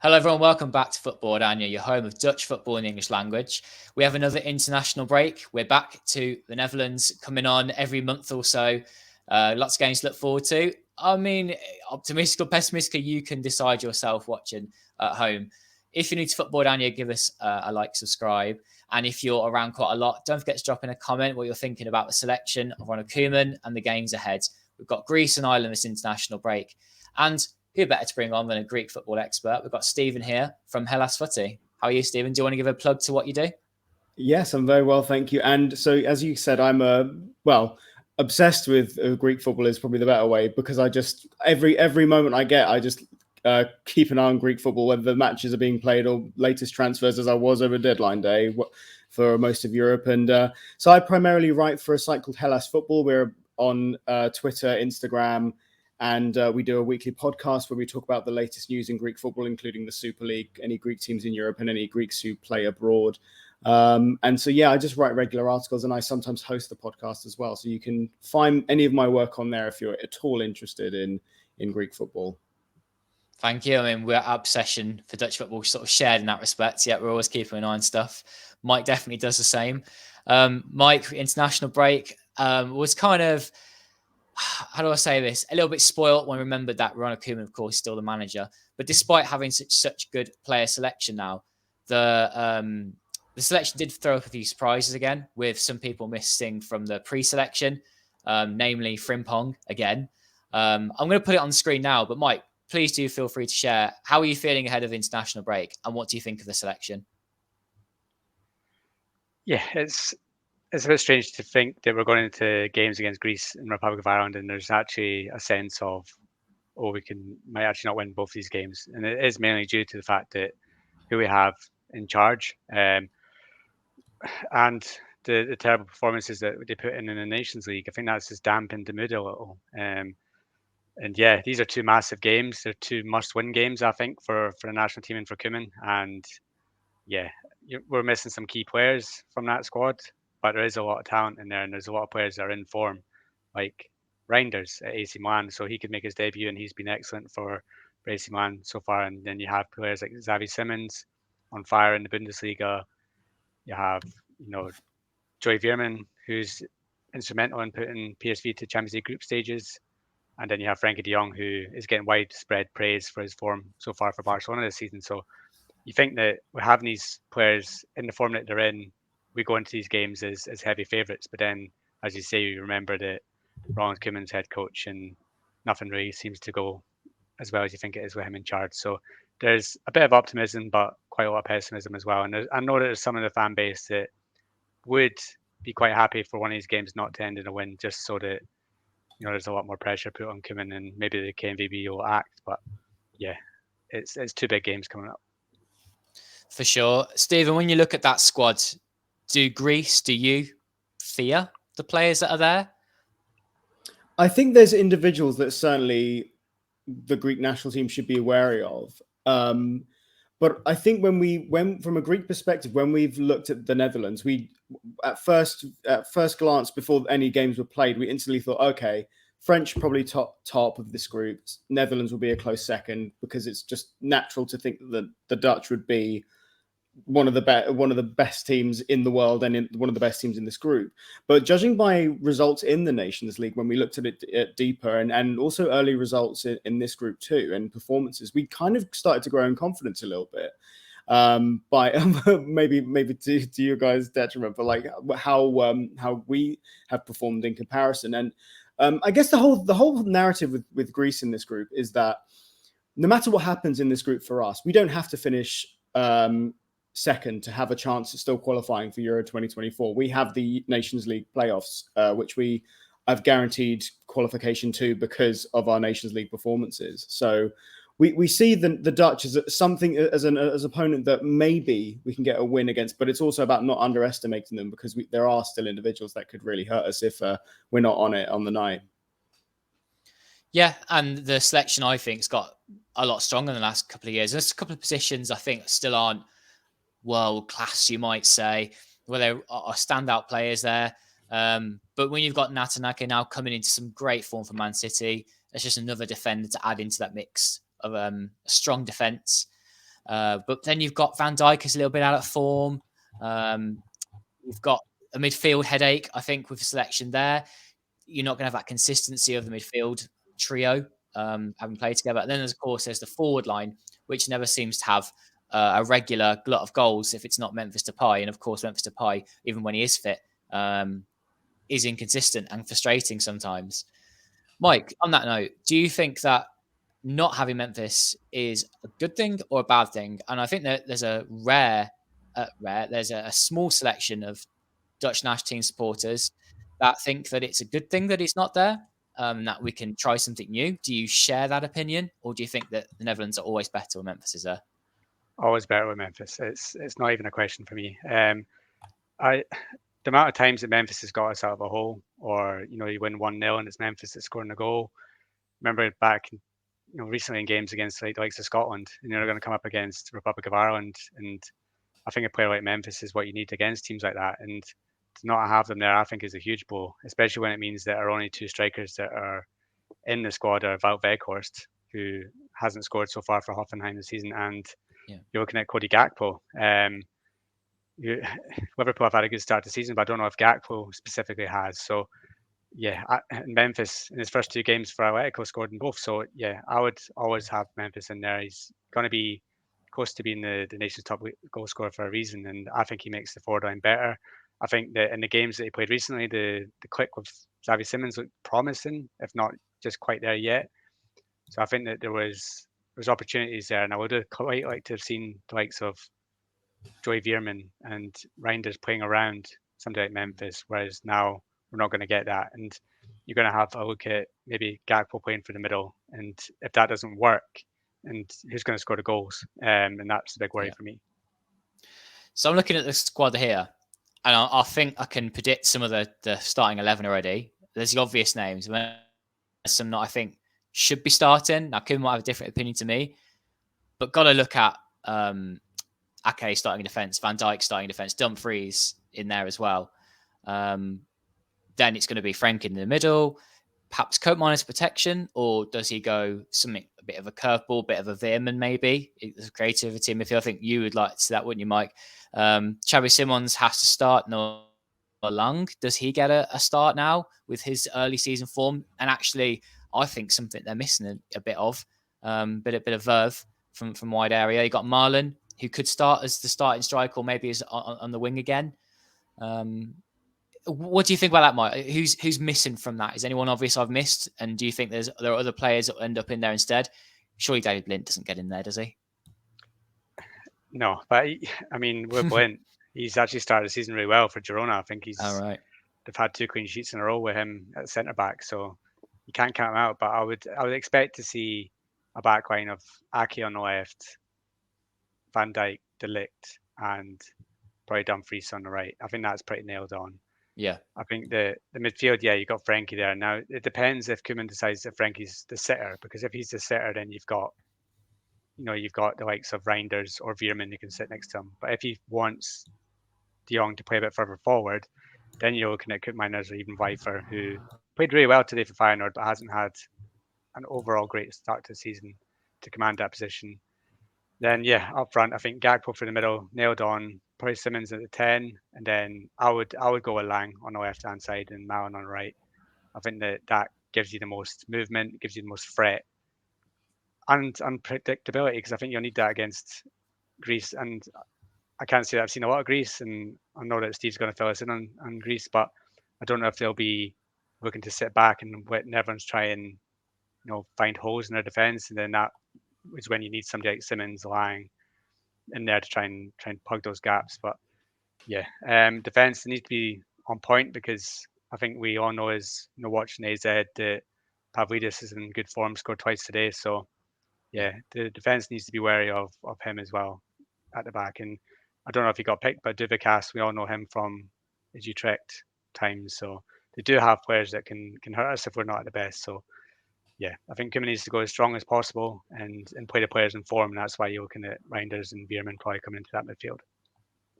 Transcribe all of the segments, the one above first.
Hello everyone, welcome back to Football-Oranje, your home of Dutch football and English language. We have another international break. We're back to the Netherlands coming on every month or so. Lots of games to look forward to. I mean, optimistic or pessimistic, you can decide yourself watching at home. If you're new to Football-Oranje, give us a like, subscribe. And if you're around quite a lot, don't forget to drop in a comment what you're thinking about the selection of Ronald Koeman and the games ahead. We've got Greece and Ireland this international break. And who better to bring on than a Greek football expert? We've got Stephen here from Hellas Footy. How are you, Stephen? Do you want to give a plug to what you do? Yes, I'm very well, thank you. And so, as you said, I'm obsessed with Greek football is probably the better way, because I just every moment I get, I just keep an eye on Greek football, whether the matches are being played or latest transfers, as I was over deadline day for most of Europe. And so I primarily write for a site called Hellas Football. We're on Twitter, Instagram, and we do a weekly podcast where we talk about the latest news in Greek football, including the Super League, any Greek teams in Europe, and any Greeks who play abroad. And so, I just write regular articles, and I sometimes host the podcast as well. So you can find any of my work on there if you're at all interested in Greek football. Thank you. I mean, our obsession for Dutch football sort of shared in that respect. Yeah, we're always keeping an eye on stuff. Mike definitely does the same. Mike, international break was kind of, how do I say this? A little bit spoiled when I remembered that Ronald Koeman, of course, is still the manager. But despite having such good player selection now, the selection did throw up a few surprises again, with some people missing from the pre-selection, namely Frimpong again. I'm going to put it on the screen now, but Mike, please do feel free to share. How are you feeling ahead of the international break, and what do you think of the selection? Yeah, it's a bit strange to think that we're going into games against Greece and Republic of Ireland, and there's actually a sense of, we might actually not win both these games, and it is mainly due to the fact that who we have in charge, and the terrible performances that they put in the Nations League. I think that's just dampened the mood a little. And yeah, these are two massive games. They're two must-win games, I think, for the national team and for Koeman. And yeah, we're missing some key players from that squad, but there is a lot of talent in there, and there's a lot of players that are in form, like Reinders at AC Milan, so he could make his debut, and he's been excellent for AC Milan so far. And then you have players like Xavi Simons on fire in the Bundesliga. You have, Joy Veerman, who's instrumental in putting PSV to Champions League group stages. And then you have Frankie de Jong, who is getting widespread praise for his form so far for Barcelona this season. So you think that we're having these players in the form that they're in, we go into these games as heavy favourites. But then, as you say, you remember that Ronald Koeman's head coach, and nothing really seems to go as well as you think it is with him in charge. So there's a bit of optimism, but quite a lot of pessimism as well. And I know that there's some of the fan base that would be quite happy for one of these games not to end in a win, just so that there's a lot more pressure put on Koeman, and maybe the KNVB will act. But yeah, it's two big games coming up. For sure. Stephen, when you look at that squad, do you fear the players that are there? I think there's individuals that certainly the Greek national team should be wary of. But I think when from a Greek perspective, when we've looked at the Netherlands, we at first glance, before any games were played, we instantly thought, okay, French probably top of this group. Netherlands will be a close second, because it's just natural to think that the Dutch would be one of the best teams in the world, and one of the best teams in this group. But judging by results in the Nations League, when we looked at it deeper, and also early results in this group too, and performances, we kind of started to grow in confidence a little bit. By maybe to you guys' detriment, but like how we have performed in comparison. And I guess the whole narrative with Greece in this group is that no matter what happens in this group for us, we don't have to finish second to have a chance at still qualifying for Euro 2024. We have the Nations League playoffs, which we have guaranteed qualification to because of our Nations League performances. So we see the Dutch as something, as an opponent that maybe we can get a win against, but it's also about not underestimating them, because there are still individuals that could really hurt us if we're not on it on the night. Yeah, and the selection, I think, has got a lot stronger in the last couple of years. There's a couple of positions I think still aren't world class, you might say, where there are standout players there. But when you've got Natanake now coming into some great form for Man City, it's just another defender to add into that mix of a strong defence. But then you've got Van Dijk is a little bit out of form. You've got a midfield headache, I think, with the selection there. You're not going to have that consistency of the midfield trio having played together. And then, of course, there's the forward line, which never seems to have a regular glut of goals if it's not Memphis Depay. And of course, Memphis Depay, even when he is fit, is inconsistent and frustrating sometimes. Mike, on that note, do you think that not having Memphis is a good thing or a bad thing? And I think that there's a there's a small selection of Dutch national team supporters that think that it's a good thing that it's not there, that we can try something new. Do you share that opinion, or do you think that the Netherlands are always better when Memphis is there? Always better with Memphis. It's not even a question for me. The amount of times that Memphis has got us out of a hole, or you win 1-0 and it's Memphis that's scoring a goal. Remember back, recently in games against the likes of Scotland, and they're going to come up against Republic of Ireland, and I think a player like Memphis is what you need against teams like that. And to not have them there, I think, is a huge blow, especially when it means that our only two strikers that are in the squad are Wout Weghorst, who hasn't scored so far for Hoffenheim this season, and you're looking at Cody Gakpo. Liverpool have had a good start to the season, but I don't know if Gakpo specifically has. So, Memphis in his first two games for Atletico scored in both. So, I would always have Memphis in there. He's going to be close to being the nation's top goal scorer for a reason, and I think he makes the forward line better. I think that in the games that he played recently, the click with Xavi Simons looked promising, if not just quite there yet. So I think that there was opportunities there, and I would have quite liked to have seen the likes of Joey Veerman and Reinders playing around somebody like Memphis, whereas now we're not going to get that. And you're going to have a look at maybe Gakpo playing for the middle, and if that doesn't work, and who's going to score the goals? And that's the big worry for me. So I'm looking at the squad here, and I think I can predict some of the starting 11 already. There's the obvious names. There's some that I think should be starting. Now, Kim might have a different opinion to me, but got to look at Ake starting in defence, Van Dijk starting in defence, Dumfries in there as well. Then it's going to be Frank in the middle, perhaps Koopmeiners protection, or does he go something a bit of a curveball, bit of a Veerman maybe? It's creativity midfield. I think you would like to see that, wouldn't you, Mike? Xavi Simons has to start. No Lung, does he get a start now with his early season form? And actually, I think something they're missing a bit of, bit of verve from wide area. You got Marlon, who could start as the starting striker, or maybe as on the wing again. What do you think about that, Mike? Who's missing from that? Is anyone obvious I've missed? And do you think there are other players that end up in there instead? Surely David Blind doesn't get in there, does he? No, but with Blind, he's actually started the season really well for Girona. I think they've had 2 clean sheets in a row with him at centre back, so you can't count him out. But I would expect to see a back line of Ake on the left, Van Dijk, De Ligt, and probably Dumfries on the right. I think that's pretty nailed on. Yeah. I think the midfield, you got Frankie there. Now, it depends if Koeman decides that Frankie's the sitter, because if he's the sitter, then you've got the likes of Reinders or Veerman who can sit next to him. But if he wants De Jong to play a bit further forward, then you're looking at Koopmeiners or even Weifer, who played really well today for Feyenoord, but hasn't had an overall great start to the season to command that position. Then, up front, I think Gakpo for the middle, nailed on, probably Simons at the 10, and then I would go with Lang on the left-hand side and Malin on the right. I think that gives you the most movement, gives you the most threat and unpredictability, because I think you'll need that against Greece. And I can't say that I've seen a lot of Greece, and I know that Steve's going to fill us in on Greece, but I don't know if they'll be looking to sit back and let Netherlands try and find holes in their defence, and then that is when you need somebody like Simons, Lang in there to try and plug those gaps. But defence needs to be on point, because I think we all know watching AZ that Pavlidis is in good form, scored twice today. So the defence needs to be wary of him as well at the back. And I don't know if he got picked, but Duvikas, we all know him from his Utrecht times. So they do have players that can hurt us if we're not at the best. So I think Koeman needs to go as strong as possible and play the players in form. And that's why you're looking at Reinders and Veerman probably coming into that midfield.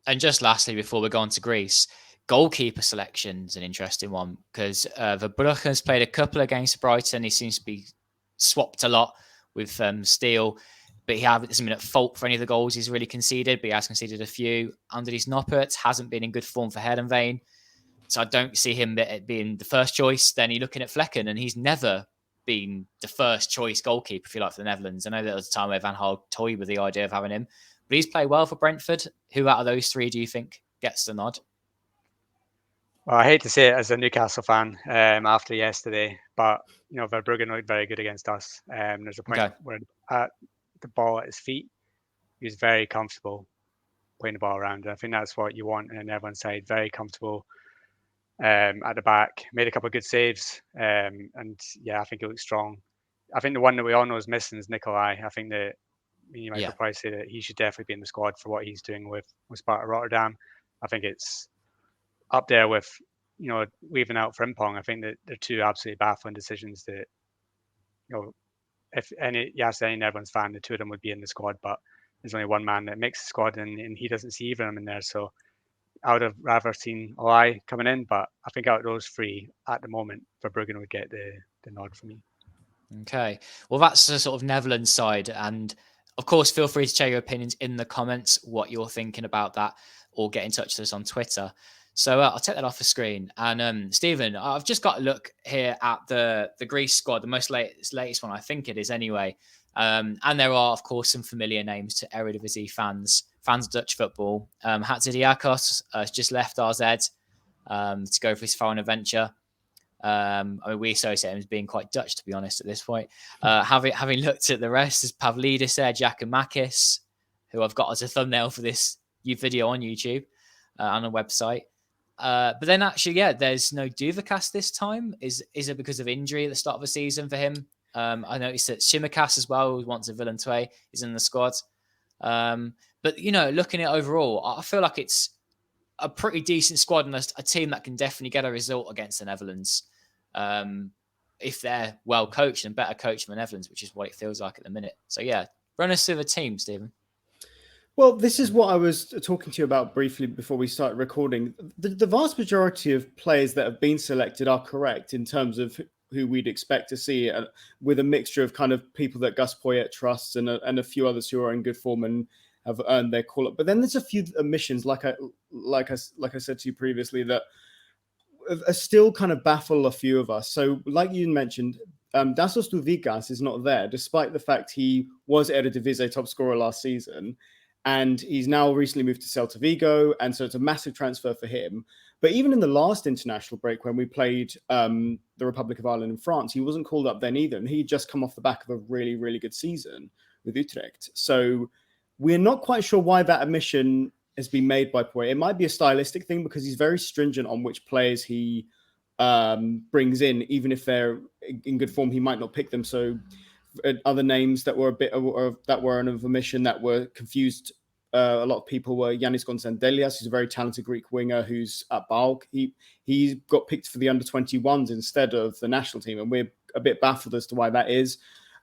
And just lastly, before we go on to Greece, goalkeeper selection's an interesting one, because Verbrugge has played a couple against Brighton. He seems to be swapped a lot with Steele. but he hasn't been at fault for any of the goals he's really conceded, but he has conceded a few. Andries Noppert hasn't been in good form for Heerenveen. So I don't see him being the first choice. Then you're looking at Vlekken, and he's never been the first choice goalkeeper, if you like, for the Netherlands. I know there was a time where Van Gaal toyed with the idea of having him, but he's played well for Brentford. Who out of those three do you think gets the nod? Well, I hate to say it as a Newcastle fan after yesterday, but Verbruggen looked very good against us. There's a point where the ball at his feet, he was very comfortable playing the ball around. And I think that's what you want in an Netherlands side, very comfortable at the back, made a couple of good saves. And yeah, I think he looks strong. I think the one that we all know is missing is Nicolai. I think that you might probably say that he should definitely be in the squad for what he's doing with Sparta Rotterdam. I think it's up there with, leaving out Frimpong. I think that they're two absolutely baffling decisions that, if you ask any Netherlands fan, the two of them would be in the squad, but there's only one man that makes the squad, and he doesn't see either of them in there. So I would have rather seen Olai coming in, but I think out of those three at the moment, Verbruggen would get the nod for me. Okay. Well, that's the sort of Netherlands side. And of course, feel free to share your opinions in the comments, what you're thinking about that, or get in touch with us on Twitter. So I'll take that off the screen. And Stephen, I've just got a look here at the Greece squad, the most latest one, I think it is anyway. And there are, of course, some familiar names to Eredivisie fans of Dutch football. Hatzidiakos has just left RZ to go for his foreign adventure. I mean, we associate him as being quite Dutch, to be honest, at this point. Having looked at the rest, there's Pavlidis there, Giacomakis, who I've got as a thumbnail for this video on YouTube on a website. But then actually, there's no Duvakas this time. Is it because of injury at the start of the season for him? I noticed that Shimikas as well, who wants a Villentue, is in the squad. But, looking at it overall, I feel like it's a pretty decent squad and a team that can definitely get a result against the Netherlands if they're well coached and better coached than the Netherlands, which is what it feels like at the minute. So, run us through the team, Stephen. Well, this is what I was talking to you about briefly before we started recording. The vast majority of players that have been selected are correct in terms of who we'd expect to see, with a mixture of kind of people that Gus Poyet trusts and a few others who are in good form and have earned their call up. But then there's a few omissions, like I said to you previously, that are still kind of baffle a few of us. So, like you mentioned, Dasos Duvikas is not there, despite the fact he was Eredivisie top scorer last season. And he's now recently moved to Celta Vigo. And so it's a massive transfer for him. But even in the last international break, when we played the Republic of Ireland and France, he wasn't called up then either. And he'd just come off the back of a really, really good season with Utrecht. So we're not quite sure why that omission has been made by Poyet. It might be a stylistic thing because he's very stringent on which players he brings in. Even if they're in good form, he might not pick them. So other names that were a bit that were an omission that were confused a lot of people were Yannis Gonzandelias, who's a very talented Greek winger who's at Balk. He got picked for the under-21s instead of the national team, and we're a bit baffled as to why that is.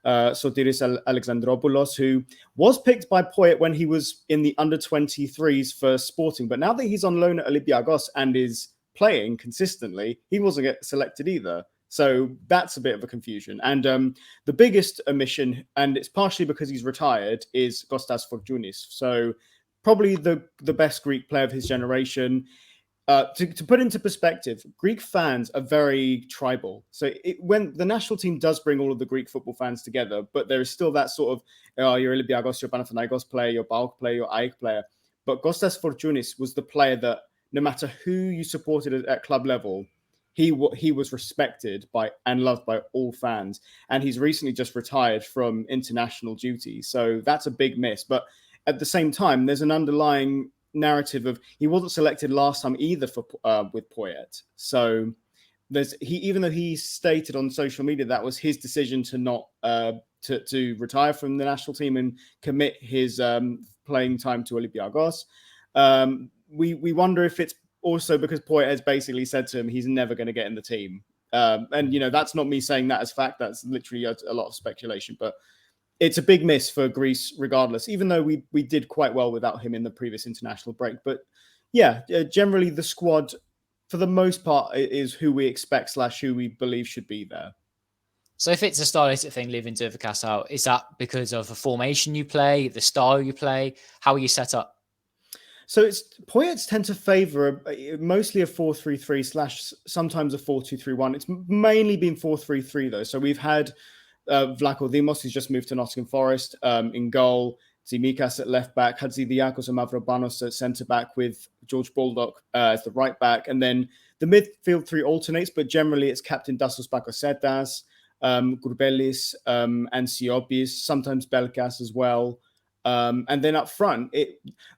Sotiris Alexandropoulos, who was picked by Poyet when he was in the under-23s for Sporting, but now that he's on loan at Olympiacos and is playing consistently, he wasn't get selected either. So that's a bit of a confusion. And the biggest omission, and it's partially because he's retired, is Kostas Fortounis. So probably the best Greek player of his generation. To put into perspective, Greek fans are very tribal. So when the national team does bring all of the Greek football fans together, but there is still that sort of, you're Olympiacos, you're Panathinaikos player, you're PAOK player, you're AEK player. But Kostas Fortounis was the player that no matter who you supported at club level, he was respected by and loved by all fans. And he's recently just retired from international duty. So that's a big miss. But at the same time, there's an underlying narrative of he wasn't selected last time either for with Poyet. So even though he stated on social media that was his decision to not to retire from the national team and commit his playing time to Olympiacos, we wonder if it's also because Poyet has basically said to him he's never going to get in the team. And that's not me saying that as fact. That's literally a lot of speculation, but it's a big miss for Greece regardless, even though we did quite well without him in the previous international break. But generally the squad, for the most part, is who we expect / who we believe should be there. So if it's a stylistic thing, leaving Dovikas out, is that because of the formation you play, the style you play? How are you set up? So Poyets tend to favour mostly a 4-3-3 / sometimes a 4-2-3-1. It's mainly been 4-3-3 though. So we've had Vlaco Dimos, who's just moved to Nottingham Forest, in goal. Tsimikas at left back, Hadzidiakos and Mavropanos at centre back, with George Baldock as the right back. And then the midfield three alternates, but generally it's captain Dassos Pakosetas, Gurbelis, and Siopis, sometimes Belkas as well. And then up front,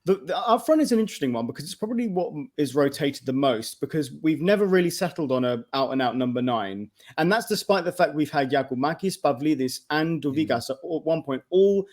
the up front is an interesting one because it's probably what is rotated the most, because we've never really settled on a out and out number 9, and that's despite the fact we've had Giacomakis, Pavlidis, and Douvikas at one point all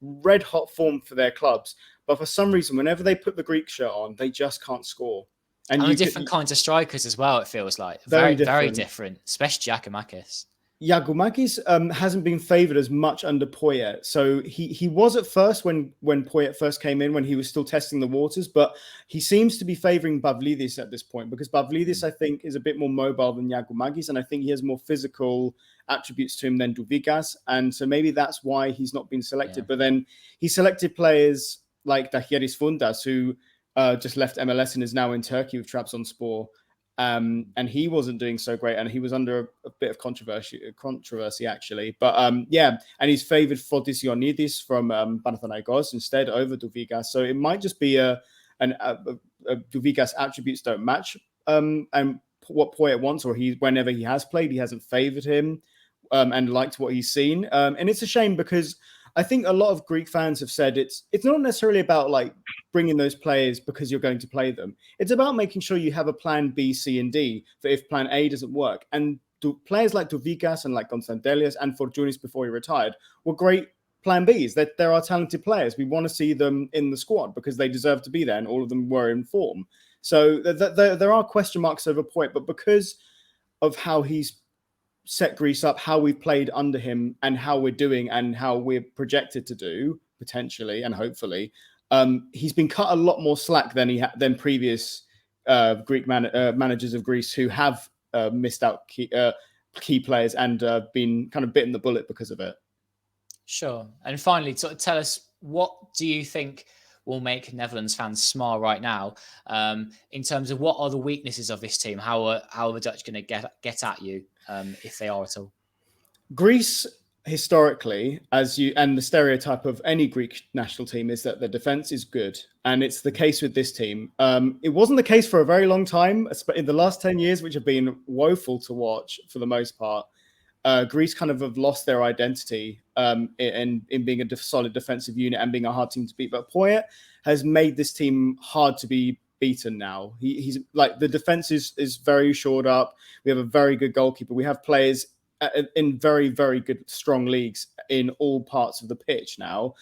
red hot form for their clubs, but for some reason, whenever they put the Greek shirt on, they just can't score. And different kinds of strikers as well. It feels like very different, especially Giacomakis. Giacomakis hasn't been favoured as much under Poyet. So he was at first when Poyet first came in, when he was still testing the waters, but he seems to be favouring Pavlidis at this point, because Pavlidis, I think, is a bit more mobile than Giacomakis, and I think he has more physical attributes to him than Douvikas, and so maybe that's why he's not been selected. Yeah. But then he selected players like Tahiris Fundas, who just left MLS and is now in Turkey with Trabzonspor. And he wasn't doing so great, and he was under a bit of controversy actually. But and he's favoured Fotis Ioannidis from Panathinaikos instead over Douvikas. So it might just be a Douvikas attributes don't match and what Poyet wants, or whenever he has played, he hasn't favoured him and liked what he's seen. And it's a shame, because I think a lot of Greek fans have said it's not necessarily about like bringing those players because you're going to play them. It's about making sure you have a plan B, C, and D for if plan A doesn't work. And players like Douvikas and like Konstantelias and Fortounis before he retired were great plan Bs. That there are talented players. We want to see them in the squad because they deserve to be there, and all of them were in form. So there are question marks over Poyet, but because of how he's set Greece up, how we've played under him, and how we're doing, and how we're projected to do potentially and hopefully, he's been cut a lot more slack than previous Greek managers of Greece who have missed out key players and been kind of bitten the bullet because of it. Sure. And finally, sort of tell us, what do you think will make Netherlands fans smile right now, in terms of what are the weaknesses of this team? How are the Dutch going to get at you, if they are at all? Greece, historically, and the stereotype of any Greek national team is that the defense is good, and it's the case with this team. It wasn't the case for a very long time, in the last 10 years, which have been woeful to watch for the most part. Greece kind of have lost their identity in being a solid defensive unit and being a hard team to beat. But Poyet has made this team hard to be beaten now. He's like, the defense is very shored up. We have a very good goalkeeper. We have players in very, very good, strong leagues in all parts of the pitch now.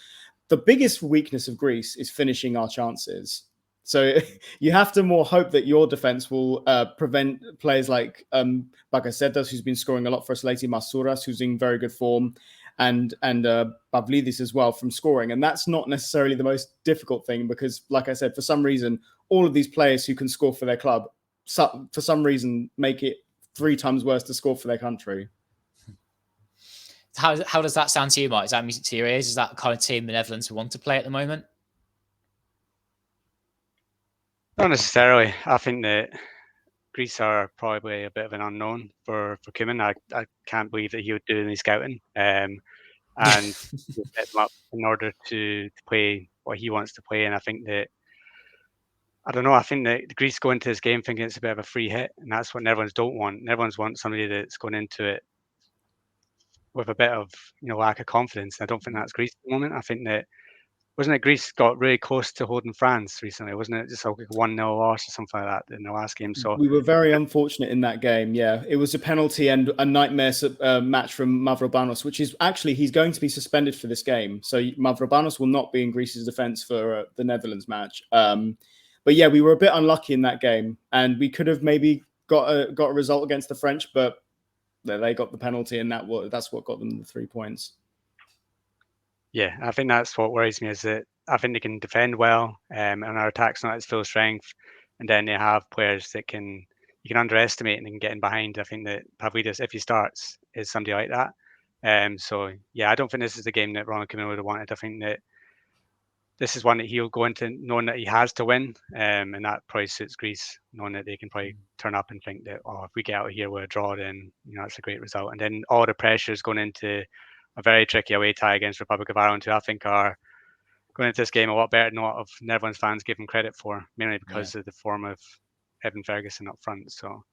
The biggest weakness of Greece is finishing our chances. So you have to more hope that your defense will prevent players like Bakasetas, who's been scoring a lot for us lately, Masouras, who's in very good form, and Pavlidis as well, from scoring. And that's not necessarily the most difficult thing, because, like I said, for some reason, all of these players who can score for their club, for some reason, make it 3 times worse to score for their country. How does that sound to you, Mike? Is that music to your ears? Is that the kind of team the Netherlands want to play at the moment? Not necessarily. I think that Greece are probably a bit of an unknown for Koeman. I can't believe that he would do any scouting and set them up in order to play what he wants to play. And I think that, I don't know, I think that Greece go into this game thinking it's a bit of a free hit, and that's what Netherlands don't want. Netherlands want somebody that's going into it with a bit of lack of confidence. I don't think that's Greece at the moment. I think that, wasn't it Greece got really close to holding France recently? Wasn't it just like a 1-0 loss or something like that in the last game? So we were very unfortunate in that game. Yeah, it was a penalty and a nightmare match from Mavropanos, which is actually, he's going to be suspended for this game. So Mavropanos will not be in Greece's defence for the Netherlands match. But yeah, we were a bit unlucky in that game, and we could have maybe got a result against the French, but they got the penalty, and that's what got them the 3 points. Yeah, I think that's what worries me, is that I think they can defend well, and our attack's not at its full strength. And then they have players that you can underestimate and they can get in behind. I think that Pavlidis, if he starts, is somebody like that. So yeah, I don't think this is the game that Ronald Koeman would have wanted. I think that this is one that he'll go into knowing that he has to win, and that probably suits Greece, knowing that they can probably turn up and think that, oh, if we get out of here with a draw, then it's a great result. And then all the pressure is going into a very tricky away tie against Republic of Ireland, who I think are going into this game a lot better than a lot of Netherlands fans give them credit for, mainly because of the form of Evan Ferguson up front. So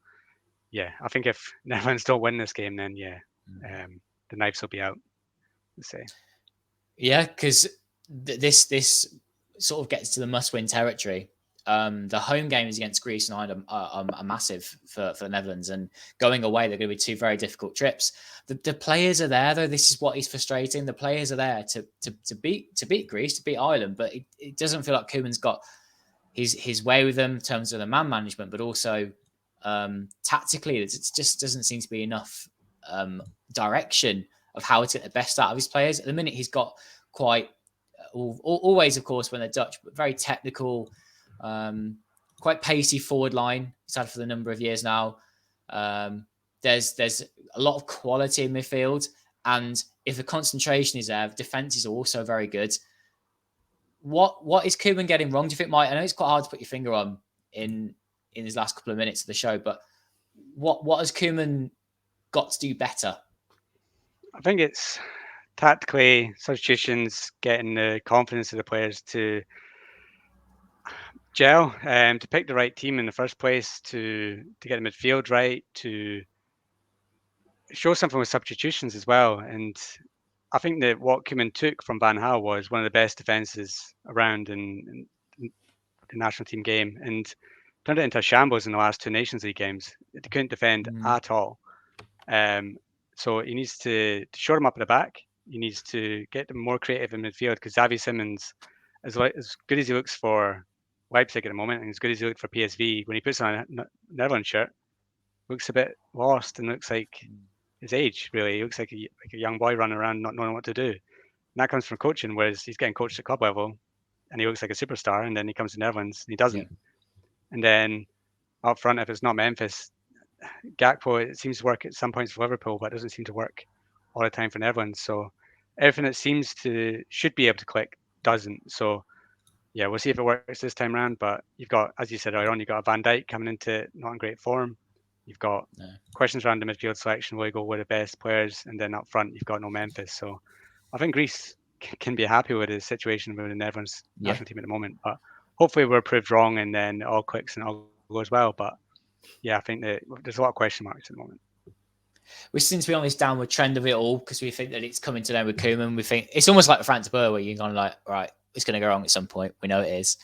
yeah, I think if Netherlands don't win this game, then the knives will be out. Let's say. Yeah, because this sort of gets to the must-win territory. The home games against Greece and Ireland are massive for the Netherlands, and going away, they're going to be two very difficult trips. The players are there, though. This is what is frustrating. The players are there to beat Greece, to beat Ireland, but it doesn't feel like Koeman's got his way with them in terms of the man management, but also tactically, it just doesn't seem to be enough direction of how to get the best out of his players. At the minute, he's got quite always, of course, when they're Dutch, but very technical, quite pacey forward line. He's had for the number of years now. There's a lot of quality in midfield, and if the concentration is there, the defense is also very good. What is Koeman getting wrong? Do you think, Mike? I know it's quite hard to put your finger on in his last couple of minutes of the show, but what has Koeman got to do better? I think it's tactically substitutions, getting the confidence of the players to gel, to pick the right team in the first place, to get the midfield right, to show something with substitutions as well. And I think that what Koeman took from Van Gaal was one of the best defenses around in the national team game, and turned it into a shambles in the last two Nations League games. They couldn't defend at all. So he needs to shore them up at the back. He needs to get them more creative in midfield, because Xavi Simons, as good as he looks for Leipzig at the moment, and as good as he looked for PSV, when he puts on a Netherlands shirt, looks a bit lost and looks like his age, really. He looks like a young boy running around not knowing what to do. And that comes from coaching, whereas he's getting coached at club level and he looks like a superstar, and then he comes to Netherlands and he doesn't. Yeah. And then up front, if it's not Memphis, Gakpo, it seems to work at some points for Liverpool, but it doesn't seem to work all the time for Netherlands. So everything that should be able to click doesn't. So yeah, we'll see if it works this time around. But you've got, as you said earlier on, you've got a Van Dijk coming into not in great form. You've got questions around the midfield selection, where you go with the best players, and then up front you've got no Memphis. So I think Greece can be happy with the situation with the Netherlands national team at the moment. But hopefully we're proved wrong, and then it all clicks and it all goes well. But yeah, I think that there's a lot of question marks at the moment. We seem to be on this downward trend of it all, because we think that it's coming to them with Koeman. We think it's almost like the France de Boer, where you're kind of like, right, it's going to go wrong at some point. We know it is.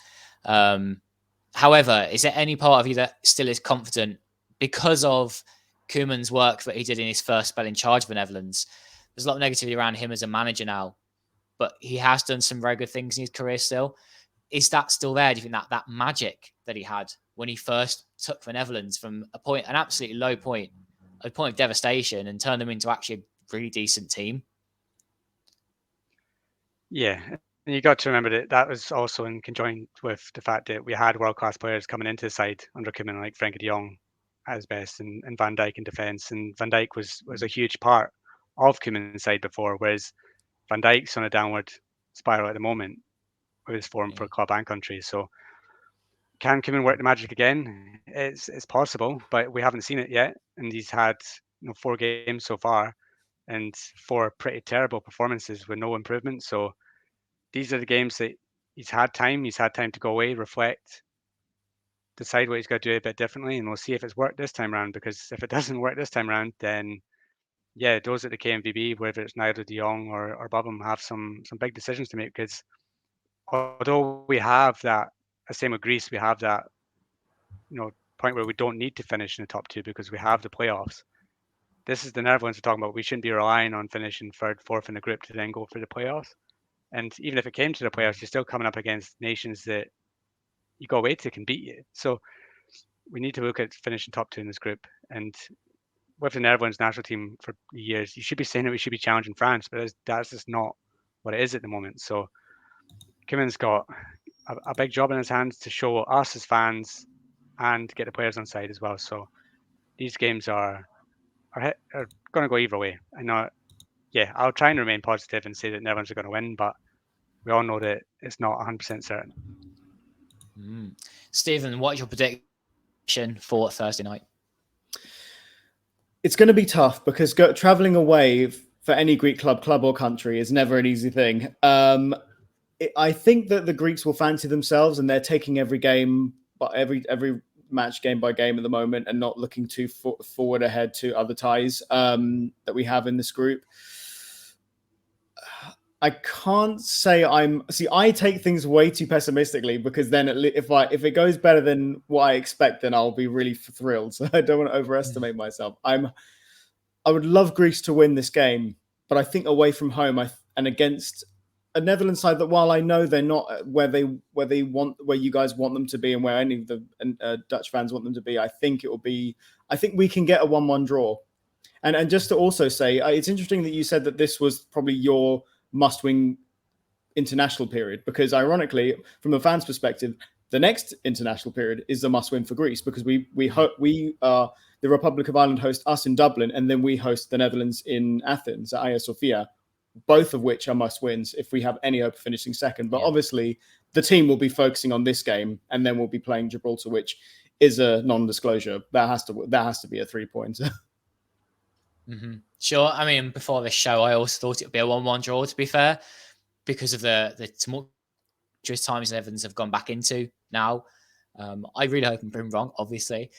However, is there any part of you that still is confident because of Koeman's work that he did in his first spell in charge of the Netherlands? There's a lot of negativity around him as a manager now, but he has done some very good things in his career still. Is that still there? Do you think that magic that he had when he first took the Netherlands from an absolutely low point, a point of devastation, and turned them into actually a really decent team? Yeah, and you got to remember that was also in conjoined with the fact that we had world-class players coming into the side under Koeman, like Frenkie de Jong at his best, and Van Dijk in defence. And Van Dijk was a huge part of Koeman's side before, whereas Van Dijk's on a downward spiral at the moment with his form for club and country. So can Koeman work the magic again? It's possible, but we haven't seen it yet. And he's had 4 games so far, and 4 pretty terrible performances with no improvement. So these are the games that he's had time. He's had time to go away, reflect, decide what he's got to do a bit differently, and we'll see if it's worked this time around. Because if it doesn't work this time around, then yeah, those at the KNVB, whether it's Nigel de Jong or Bobham, have some big decisions to make. Because although we have that, same with Greece, we have that point where we don't need to finish in the top 2 because we have the playoffs. This is the Netherlands we're talking about. We shouldn't be relying on finishing 3rd, 4th in the group to then go for the playoffs. And even if it came to the playoffs, you're still coming up against nations that you go away to can beat you. So we need to look at finishing top 2 in this group. And with the Netherlands national team for years, you should be saying that we should be challenging France, but that's just not what it is at the moment. So Koeman's got a big job in his hands to show us as fans and get the players on side as well. So these games are going to go either way. I know yeah, I'll try and remain positive and say that Netherlands are going to win, but we all know that it's not 100% certain. Stephen, what's your prediction for Thursday night? It's going to be tough because traveling away for any Greek club or country is never an easy thing. I think that the Greeks will fancy themselves, and they're taking every game, but every match game by game at the moment, and not looking too forward ahead to other ties that we have in this group. I can't say I take things way too pessimistically, because then if it goes better than what I expect, then I'll be really thrilled. So I don't want to overestimate myself. I would love Greece to win this game, but I think away from home and against a Netherlands side that, while I know they're not where you guys want them to be and where any of the Dutch fans want them to be, I think we can get a 1-1 draw. And just to also say, it's interesting that you said that this was probably your must-win international period, because ironically, from a fan's perspective, the next international period is the must-win for Greece, because the Republic of Ireland host us in Dublin, and then we host the Netherlands in Athens at Hagia Sophia, both of which are must-wins if we have any hope of finishing second. But obviously, the team will be focusing on this game, and then we'll be playing Gibraltar, which is a non-disclosure. That has to be a 3-pointer. Mm-hmm. Sure. I mean, before this show, I also thought it would be a 1-1 draw, to be fair, because of the tumultuous times the Netherlands have gone back into now. I really hope I'm proven wrong, obviously.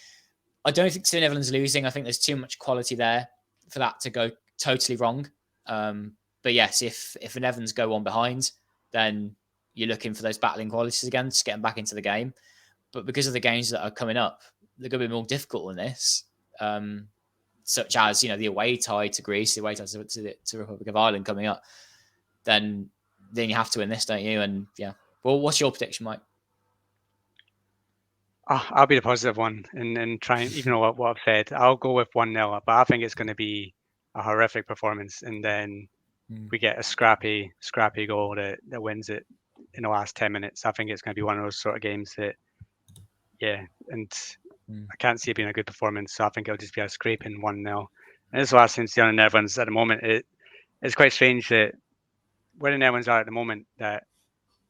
I don't think the Netherlands losing. I think there's too much quality there for that to go totally wrong. But yes, if the Netherlands go on behind, then you're looking for those battling qualities again to get them back into the game. But because of the games that are coming up, they're going to be more difficult than this. Such as, the away tie to Greece, the away tie to Republic of Ireland coming up, then you have to win this, don't you? And yeah. Well, what's your prediction, Mike? I'll be the positive one and try and, even though what I've said, I'll go with 1-0, but I think it's going to be a horrific performance, and then we get a scrappy goal that wins it in the last 10 minutes. I think it's going to be one of those sort of games that, I can't see it being a good performance, so I think it'll just be a scraping 1-0. And this is what I've seen on the Netherlands at the moment. It's quite strange that where the Netherlands are at the moment, that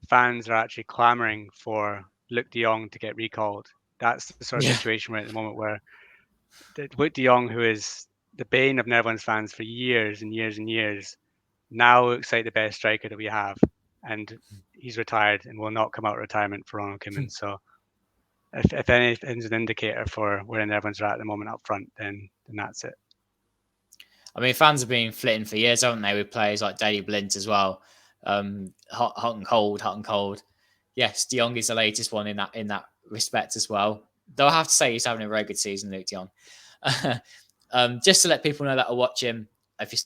fans are actually clamouring for Luc de Jong to get recalled. That's the sort of situation we're at the moment, where Luc de Jong, who is the bane of Netherlands fans for years and years and years, now looks like the best striker that we have, and he's retired and will not come out of retirement for Ronald Koeman. So if anything's an indicator for where the Netherlands are at the moment up front, then that's it. I mean, fans have been flitting for years, haven't they, with players like Daley Blind as well. Hot and cold. Yes, De Jong is the latest one in that respect as well. Though I have to say he's having a very good season, Luc de Jong. Just to let people know that are watching, if you're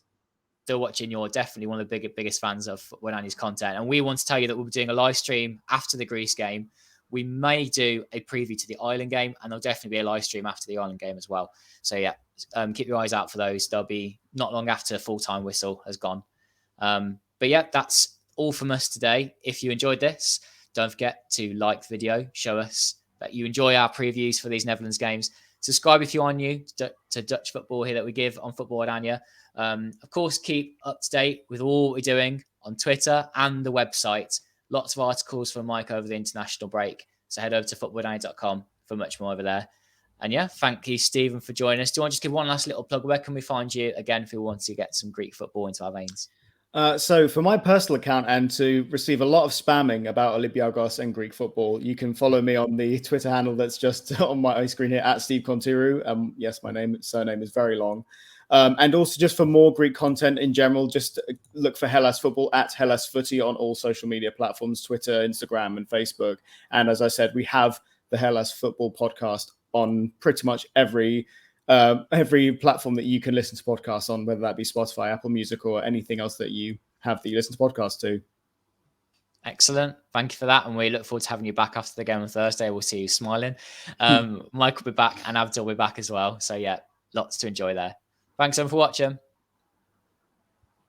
still watching, you're definitely one of the biggest fans of Football-Oranje's content. And we want to tell you that we'll be doing a live stream after the Greece game. We may do a preview to the Ireland game, and there'll definitely be a live stream after the Ireland game as well. So yeah, keep your eyes out for those. They'll be not long after full-time whistle has gone. But yeah, that's all from us today. If you enjoyed this, don't forget to like the video, show us that you enjoy our previews for these Netherlands games. Subscribe if you are new to Dutch football here that we give on Football-Oranje. Of course, keep up to date with all we're doing on Twitter and the website. Lots of articles from Mike over the international break. So head over to football-oranje.com for much more over there. And yeah, thank you, Stephen, for joining us. Do you want to just give one last little plug? Where can we find you again if we want to get some Greek football into our veins? So for my personal account, and to receive a lot of spamming about Olympiacos and Greek football, you can follow me on the Twitter handle that's just on my screen here, at Steve Kountourou. Yes, my surname is very long. And also, just for more Greek content in general, just look for Hellas Football at Hellas Footy on all social media platforms, Twitter, Instagram, and Facebook. And as I said, we have the Hellas Football podcast on pretty much every platform that you can listen to podcasts on, whether that be Spotify, Apple Music, or anything else that you listen to podcasts to. Excellent. Thank you for that. And we look forward to having you back after the game on Thursday. We'll see you smiling. Mike will be back and Abdul will be back as well. So yeah, lots to enjoy there. Thanks everyone for watching.